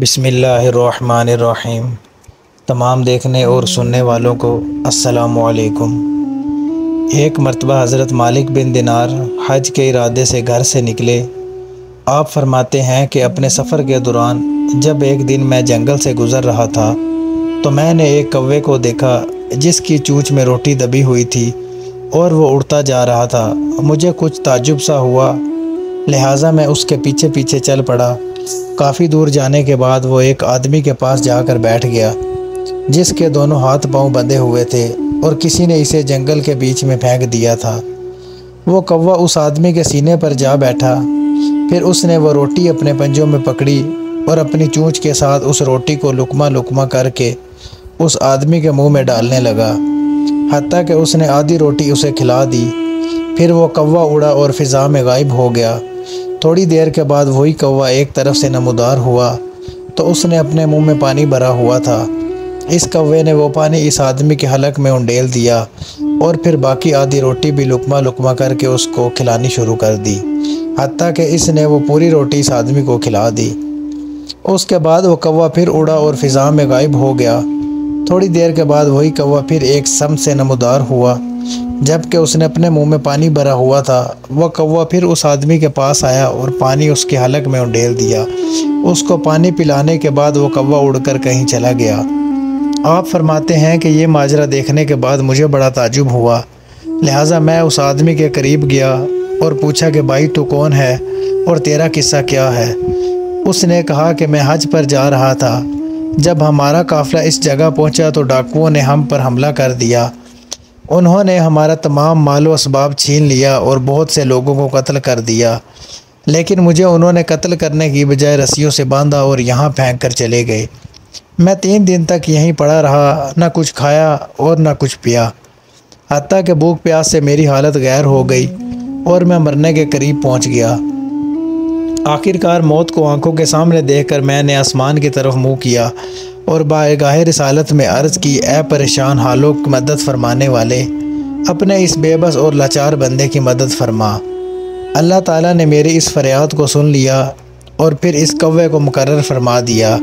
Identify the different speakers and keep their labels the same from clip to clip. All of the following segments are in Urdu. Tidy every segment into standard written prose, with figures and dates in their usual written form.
Speaker 1: بسم اللہ الرحمن الرحیم۔ تمام دیکھنے اور سننے والوں کو السلام علیکم۔ ایک مرتبہ حضرت مالک بن دینار حج کے ارادے سے گھر سے نکلے۔ آپ فرماتے ہیں کہ اپنے سفر کے دوران جب ایک دن میں جنگل سے گزر رہا تھا تو میں نے ایک کوے کو دیکھا جس کی چونچ میں روٹی دبی ہوئی تھی اور وہ اڑتا جا رہا تھا۔ مجھے کچھ تعجب سا ہوا، لہٰذا میں اس کے پیچھے پیچھے چل پڑا۔ کافی دور جانے کے بعد وہ ایک آدمی کے پاس جا کر بیٹھ گیا جس کے دونوں ہاتھ پاؤں بندھے ہوئے تھے اور کسی نے اسے جنگل کے بیچ میں پھینک دیا تھا۔ وہ کوا اس آدمی کے سینے پر جا بیٹھا، پھر اس نے وہ روٹی اپنے پنجوں میں پکڑی اور اپنی چونچ کے ساتھ اس روٹی کو لقمہ لقمہ کر کے اس آدمی کے منہ میں ڈالنے لگا، حتیٰ کہ اس نے آدھی روٹی اسے کھلا دی۔ پھر وہ کوا اڑا اور فضا میں غائب ہو گیا۔ تھوڑی دیر کے بعد وہی کوا ایک طرف سے نمودار ہوا تو اس نے اپنے منہ میں پانی بھرا ہوا تھا۔ اس کوے نے وہ پانی اس آدمی کے حلق میں انڈیل دیا اور پھر باقی آدھی روٹی بھی لقمہ لقمہ کر کے اس کو کھلانی شروع کر دی، حتیٰ کہ اس نے وہ پوری روٹی اس آدمی کو کھلا دی۔ اس کے بعد وہ کوا پھر اڑا اور فضا میں غائب ہو گیا۔ تھوڑی دیر کے بعد وہی کوا پھر ایک سمت سے نمودار ہوا، جب کہ اس نے اپنے منہ میں پانی بھرا ہوا تھا۔ وہ کوا پھر اس آدمی کے پاس آیا اور پانی اس کے حلق میں انڈیل دیا۔ اس کو پانی پلانے کے بعد وہ کوا اڑ کر کہیں چلا گیا۔ آپ فرماتے ہیں کہ یہ ماجرا دیکھنے کے بعد مجھے بڑا تعجب ہوا، لہٰذا میں اس آدمی کے قریب گیا اور پوچھا کہ بھائی تو کون ہے اور تیرا قصہ کیا ہے؟ اس نے کہا کہ میں حج پر جا رہا تھا۔ جب ہمارا قافلہ اس جگہ پہنچا تو ڈاکوؤں نے ہم پر حملہ کر دیا۔ انہوں نے ہمارا تمام مال و اسباب چھین لیا اور بہت سے لوگوں کو قتل کر دیا، لیکن مجھے انہوں نے قتل کرنے کی بجائے رسیوں سے باندھا اور یہاں پھینک کر چلے گئے۔ میں 3 دن تک یہیں پڑا رہا، نہ کچھ کھایا اور نہ کچھ پیا، حتیٰ کہ بھوک پیاس سے میری حالت غیر ہو گئی اور میں مرنے کے قریب پہنچ گیا۔ آخرکار موت کو آنکھوں کے سامنے دیکھ کر میں نے آسمان کی طرف منہ کیا اور بارگاہ رسالت میں عرض کی، اے پریشان حالوں کی مدد فرمانے والے، اپنے اس بے بس اور لاچار بندے کی مدد فرما۔ اللہ تعالیٰ نے میری اس فریاد کو سن لیا اور پھر اس کوے کو مقرر فرما دیا۔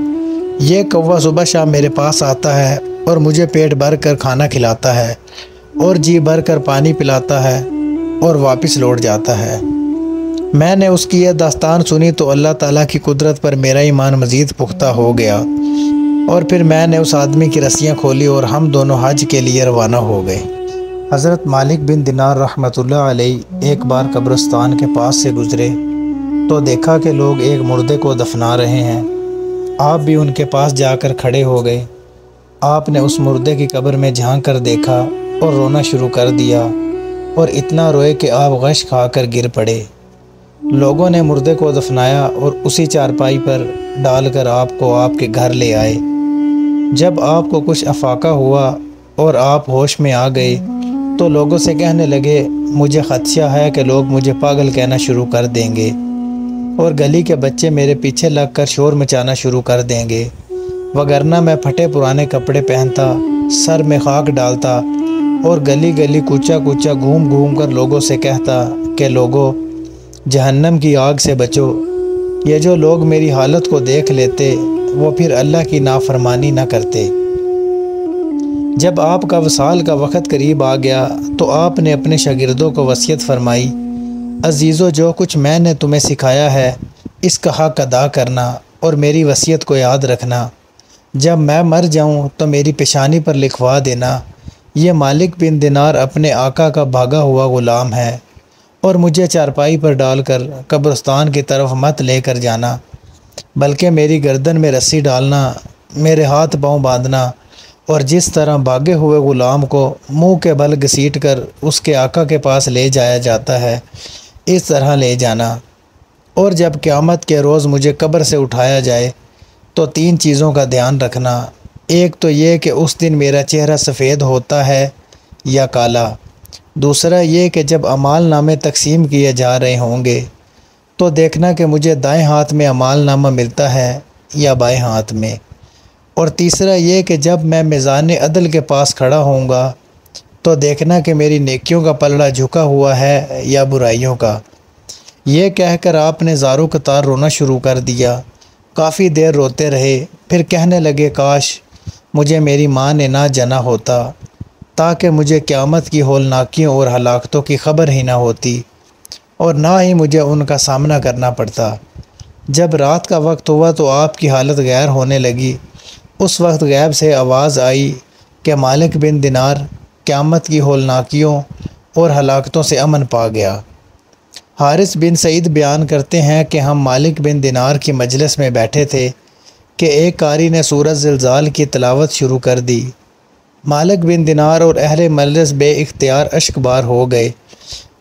Speaker 1: یہ کوا صبح شام میرے پاس آتا ہے اور مجھے پیٹ بھر کر کھانا کھلاتا ہے اور جی بھر کر پانی پلاتا ہے اور واپس لوٹ جاتا ہے۔ میں نے اس کی یہ داستان سنی تو اللہ تعالیٰ کی قدرت پر میرا ایمان مزید پختہ ہو گیا، اور پھر میں نے اس آدمی کی رسیاں کھولی اور ہم دونوں حج کے لیے روانہ ہو گئے۔ حضرت مالک بن دینار رحمۃ اللہ علیہ ایک بار قبرستان کے پاس سے گزرے تو دیکھا کہ لوگ ایک مردے کو دفنا رہے ہیں۔ آپ بھی ان کے پاس جا کر کھڑے ہو گئے۔ آپ نے اس مردے کی قبر میں جھانک کر دیکھا اور رونا شروع کر دیا، اور اتنا روئے کہ آپ غش کھا کر گر پڑے۔ لوگوں نے مردے کو دفنایا اور اسی چارپائی پر ڈال کر آپ کو آپ کے گھر لے آئے۔ جب آپ کو کچھ افاقہ ہوا اور آپ ہوش میں آ گئے تو لوگوں سے کہنے لگے، مجھے خدشہ ہے کہ لوگ مجھے پاگل کہنا شروع کر دیں گے اور گلی کے بچے میرے پیچھے لگ کر شور مچانا شروع کر دیں گے، وگرنہ میں پھٹے پرانے کپڑے پہنتا، سر میں خاک ڈالتا اور گلی گلی کوچا کوچا گھوم گھوم کر لوگوں سے کہتا کہ لوگوں، جہنم کی آگ سے بچو۔ یہ جو لوگ میری حالت کو دیکھ لیتے وہ پھر اللہ کی نافرمانی نہ کرتے۔ جب آپ کا وصال کا وقت قریب آ گیا تو آپ نے اپنے شاگردوں کو وصیت فرمائی، عزیزو، جو کچھ میں نے تمہیں سکھایا ہے اس کا حق ادا کرنا اور میری وصیت کو یاد رکھنا۔ جب میں مر جاؤں تو میری پیشانی پر لکھوا دینا، یہ مالک بن دینار اپنے آقا کا بھاگا ہوا غلام ہے، اور مجھے چارپائی پر ڈال کر قبرستان کی طرف مت لے کر جانا، بلکہ میری گردن میں رسی ڈالنا، میرے ہاتھ پاؤں باندھنا، اور جس طرح بھاگے ہوئے غلام کو منہ کے بل گھسیٹ کر اس کے آقا کے پاس لے جایا جاتا ہے اس طرح لے جانا۔ اور جب قیامت کے روز مجھے قبر سے اٹھایا جائے تو 3 چیزوں کا دھیان رکھنا۔ ایک تو یہ کہ اس دن میرا چہرہ سفید ہوتا ہے یا کالا، دوسرا یہ کہ جب اعمال نامے تقسیم کیے جا رہے ہوں گے تو دیکھنا کہ مجھے دائیں ہاتھ میں اعمال نامہ ملتا ہے یا بائیں ہاتھ میں، اور تیسرا یہ کہ جب میں میزان عدل کے پاس کھڑا ہوں گا تو دیکھنا کہ میری نیکیوں کا پلڑا جھکا ہوا ہے یا برائیوں کا۔ یہ کہہ کر آپ نے زاروں قطار رونا شروع کر دیا۔ کافی دیر روتے رہے، پھر کہنے لگے کاش مجھے میری ماں نے نہ جنا ہوتا تاکہ مجھے قیامت کی ہولناکیوں اور ہلاکتوں کی خبر ہی نہ ہوتی اور نہ ہی مجھے ان کا سامنا کرنا پڑتا۔ جب رات کا وقت ہوا تو آپ کی حالت غیر ہونے لگی۔ اس وقت غیب سے آواز آئی کہ مالک بن دینار قیامت کی ہولناکیوں اور ہلاکتوں سے امن پا گیا۔ حارث بن سعید بیان کرتے ہیں کہ ہم مالک بن دینار کی مجلس میں بیٹھے تھے کہ ایک قاری نے سورۃ زلزال کی تلاوت شروع کر دی۔ مالک بن دینار اور اہل مجلس بے اختیار اشک بار ہو گئے۔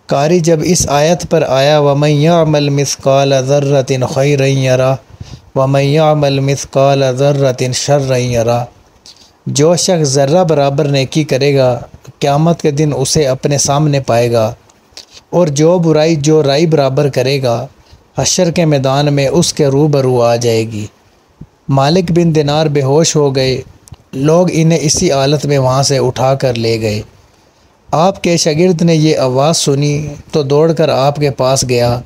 Speaker 1: قاری جب اس آیت پر آیا وَمَن يَعْمَلْ مِثْقَالَ ذَرَّةٍ خَيْرًا يَرَهُ وَمَن يَعْمَلْ مِثْقَالَ ذَرَّةٍ شَرًّا يَرَهُ، جو شخص ذرہ برابر نیکی کرے گا قیامت کے دن اسے اپنے سامنے پائے گا، اور جو برائی جو رائی برابر کرے گا حشر کے میدان میں اس کے روبرو آ جائے گی۔ مالک بن دینار بے ہوش ہو گئے۔ لوگ انہیں اسی حالت میں وہاں سے اٹھا کر لے گئے۔ آپ کے شاگرد نے یہ آواز سنی تو دوڑ کر آپ کے پاس گیا،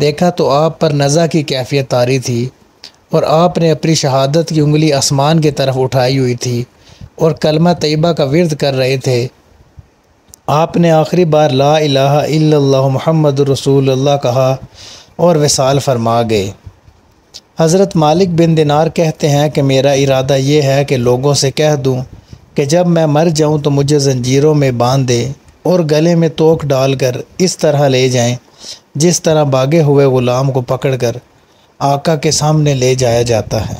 Speaker 1: دیکھا تو آپ پر نزع کی کیفیت طاری تھی اور آپ نے اپنی شہادت کی انگلی آسمان کی طرف اٹھائی ہوئی تھی اور کلمہ طیبہ کا ورد کر رہے تھے۔ آپ نے آخری بار لا الہ الا اللہ محمد رسول اللہ کہا اور وصال فرما گئے۔ حضرت مالک بن دینار کہتے ہیں کہ میرا ارادہ یہ ہے کہ لوگوں سے کہہ دوں کہ جب میں مر جاؤں تو مجھے زنجیروں میں باندھ دے اور گلے میں توک ڈال کر اس طرح لے جائیں جس طرح بھاگے ہوئے غلام کو پکڑ کر آقا کے سامنے لے جایا جاتا ہے۔